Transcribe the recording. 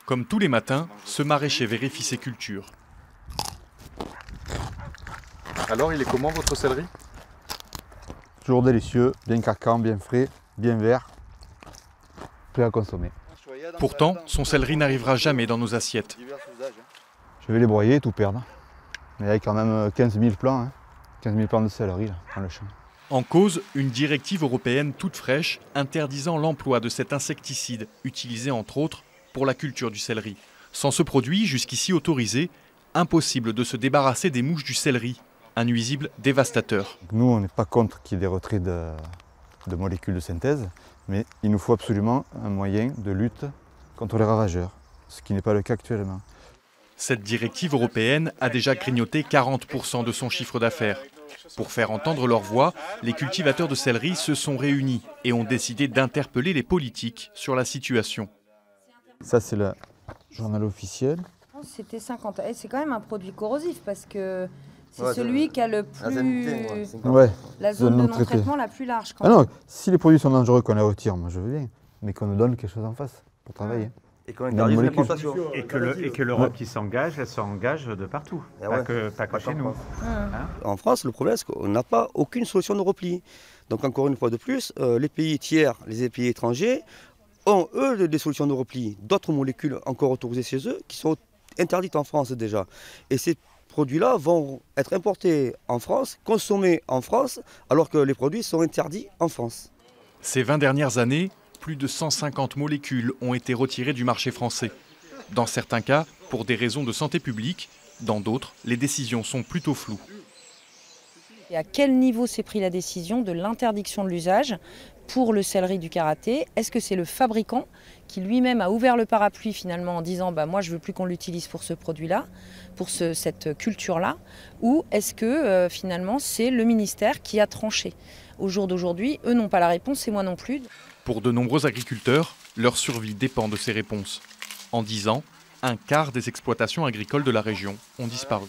Comme tous les matins, ce maraîcher vérifie ses cultures. Alors, il est comment votre céleri? Toujours délicieux, bien craquant, bien frais, bien vert, prêt à consommer. Pourtant, son céleri n'arrivera jamais dans nos assiettes. Je vais les broyer et tout perdre. Mais il y a quand même 15 000 plants, hein. 15 000 plants de céleri là, dans le champ. En cause, une directive européenne toute fraîche interdisant l'emploi de cet insecticide, utilisé entre autres pour la culture du céleri. Sans ce produit, jusqu'ici autorisé, impossible de se débarrasser des mouches du céleri, un nuisible dévastateur. Nous, on n'est pas contre qu'il y ait des retraits de molécules de synthèse, mais il nous faut absolument un moyen de lutte contre les ravageurs, ce qui n'est pas le cas actuellement. Cette directive européenne a déjà grignoté 40% de son chiffre d'affaires. Pour faire entendre leur voix, les cultivateurs de céleri se sont réunis et ont décidé d'interpeller les politiques sur la situation. Ça, c'est le journal officiel. C'était 50. C'est quand même un produit corrosif parce que c'est celui qui a le plus... la zone de non-traitement la plus large. Ah non, si les produits sont dangereux, qu'on les retire, moi je veux bien, mais qu'on nous donne quelque chose en face pour travailler. Et qu'on interdise l'importation. Et que l'Europe qui s'engage, elle s'engage de partout, pas que chez nous. En France, le problème, c'est qu'on n'a pas aucune solution de repli. Donc encore une fois de plus, les pays tiers, les pays étrangers, ont eux des solutions de repli, d'autres molécules encore autorisées chez eux, qui sont interdites en France déjà. Et ces produits-là vont être importés en France, consommés en France, alors que les produits sont interdits en France. Ces 20 dernières années, plus de 150 molécules ont été retirées du marché français. Dans certains cas, pour des raisons de santé publique, dans d'autres, les décisions sont plutôt floues. Et à quel niveau s'est pris la décision de l'interdiction de l'usage pour le céleri du karaté? Est-ce que c'est le fabricant qui lui-même a ouvert le parapluie finalement en disant moi je veux plus qu'on l'utilise pour ce produit-là, pour cette culture-là, ou est-ce que finalement c'est le ministère qui a tranché? Au jour d'aujourd'hui, eux n'ont pas la réponse et moi non plus. Pour de nombreux agriculteurs, leur survie dépend de ces réponses. En 10 ans, un quart des exploitations agricoles de la région ont disparu.